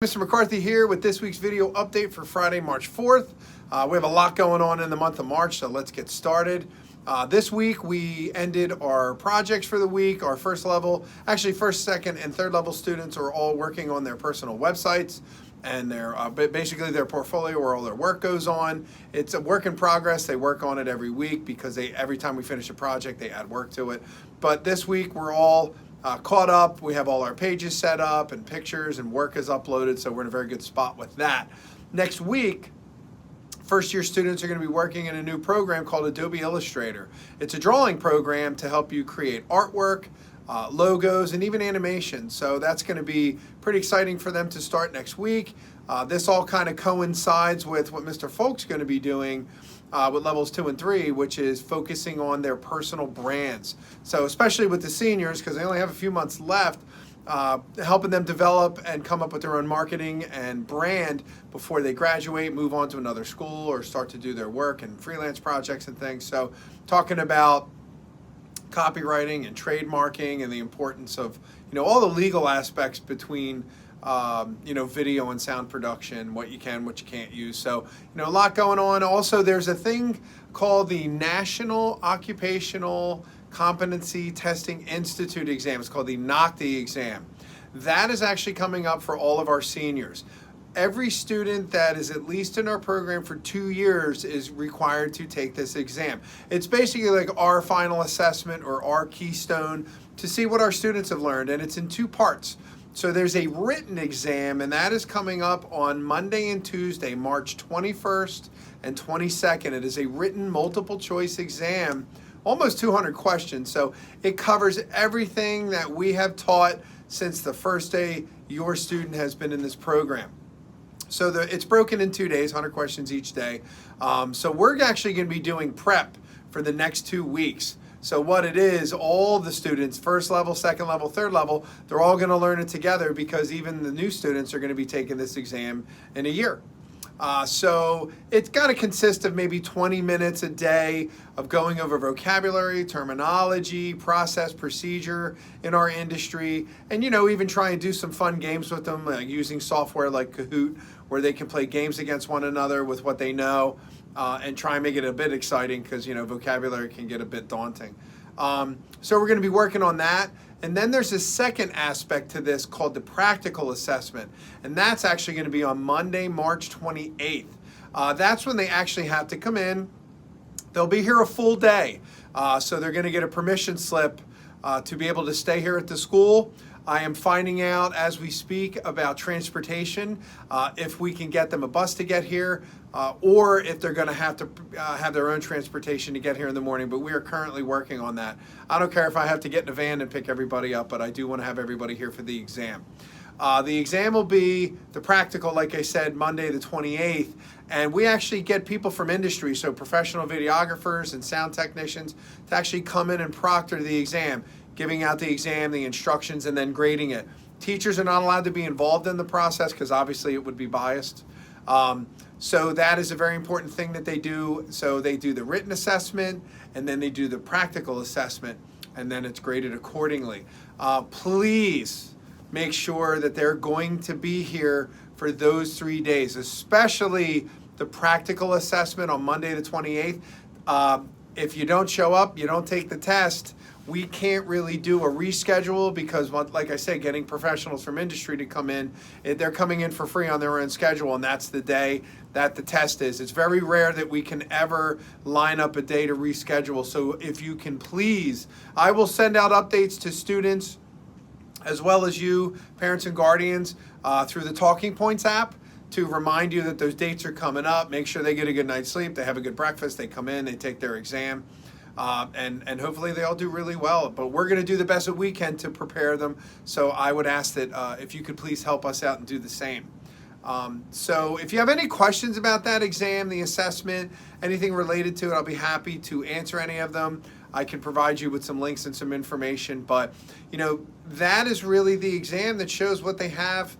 Mr. McCarthy here with this week's video update for Friday, March 4th. We have a lot going on in the month of March, so let's get started. This week we ended our projects for the week. Our first, second, and third level students are all working on their personal websites and basically their portfolio where all their work goes on. It's a work in progress. They work on it every week because every time we finish a project, they add work to it. But this week we're all caught up. We have all our pages set up and pictures and work is uploaded, so we're in a very good spot with that. Next week, first year students are going to be working in a new program called Adobe Illustrator. It's a drawing program to help you create artwork, logos, and even animation. So that's going to be pretty exciting for them to start next week. This all kind of coincides with what Mr. Folk's going to be doing with levels 2 and 3, which is focusing on their personal brands. So especially with the seniors, because they only have a few months left, helping them develop and come up with their own marketing and brand before they graduate, move on to another school, or start to do their work and freelance projects and things. So talking about copywriting and trademarking and the importance of, all the legal aspects between video and sound production, what you can, what you can't use. So, a lot going on. Also, there's a thing called the National Occupational Competency Testing Institute exam. It's called the NOCTI exam. That is actually coming up for all of our seniors. Every student that is at least in our program for 2 years is required to take this exam. It's basically like our final assessment or our keystone to see what our students have learned, and it's in 2 parts. So there's a written exam, and that is coming up on Monday and Tuesday, March 21st and 22nd. It is a written multiple choice exam, almost 200 questions. So it covers everything that we have taught since the first day your student has been in this program. So it's broken in 2 days, 100 questions each day. So we're actually going to be doing prep for the next 2 weeks. So what it is, all the students, first level, second level, third level, they're all going to learn it together because even the new students are going to be taking this exam in a year. So it's got to consist of maybe 20 minutes a day of going over vocabulary, terminology, process, procedure in our industry, and even try and do some fun games with them, using software like Kahoot, where they can play games against one another with what they know, and try and make it a bit exciting because vocabulary can get a bit daunting. So we're going to be working on that. And then there's a second aspect to this called the practical assessment. And that's actually going to be on Monday, March 28th. That's when they actually have to come in. They'll be here a full day. So they're going to get a permission slip to be able to stay here at the school. I am finding out as we speak about transportation, if we can get them a bus to get here, or if they're going to have their own transportation to get here in the morning, but we are currently working on that. I don't care if I have to get in a van and pick everybody up, but I do want to have everybody here for the exam. The exam will be the practical, like I said, Monday the 28th, and we actually get people from industry, so professional videographers and sound technicians, to actually come in and proctor the exam, giving out the exam, the instructions, and then grading it. Teachers are not allowed to be involved in the process because obviously it would be biased. So that is a very important thing that they do. So they do the written assessment, and then they do the practical assessment, and then it's graded accordingly. Please make sure that they're going to be here for those 3 days, especially the practical assessment on Monday the 28th. If you don't show up, you don't take the test, we can't really do a reschedule because, like I said, getting professionals from industry to come in, they're coming in for free on their own schedule, and that's the day that the test is. It's very rare that we can ever line up a day to reschedule. So if you can please, I will send out updates to students as well as you, parents and guardians, through the Talking Points app to remind you that those dates are coming up. Make sure they get a good night's sleep, they have a good breakfast, they come in, they take their exam. And hopefully they all do really well. But we're going to do the best that we can to prepare them. So I would ask that if you could please help us out and do the same. So if you have any questions about that exam, the assessment, anything related to it, I'll be happy to answer any of them. I can provide you with some links and some information. But, that is really the exam that shows what they have,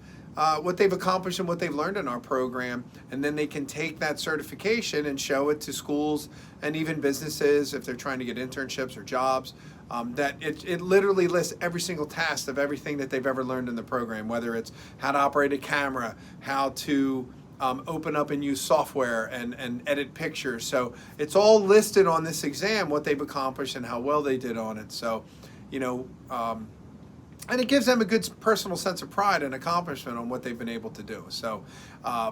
what they've accomplished and what they've learned in our program, and then they can take that certification and show it to schools and even businesses if they're trying to get internships or jobs. that it literally lists every single task of everything that they've ever learned in the program, whether it's how to operate a camera, how to open up and use software and edit pictures. So it's all listed on this exam, what they've accomplished and how well they did on it. So, you know, and it gives them a good personal sense of pride and accomplishment on what they've been able to do. So,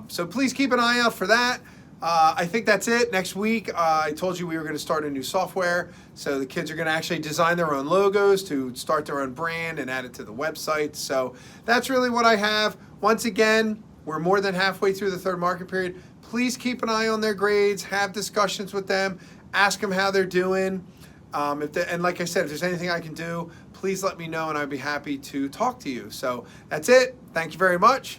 so please keep an eye out for that. I think that's it. Next week, I told you we were going to start a new software. So the kids are going to actually design their own logos to start their own brand and add it to the website. So that's really what I have. Once again, we're more than halfway through the third market period. Please keep an eye on their grades, have discussions with them, ask them how they're doing. And like I said, if there's anything I can do, please let me know and I'd be happy to talk to you. So that's it. Thank you very much.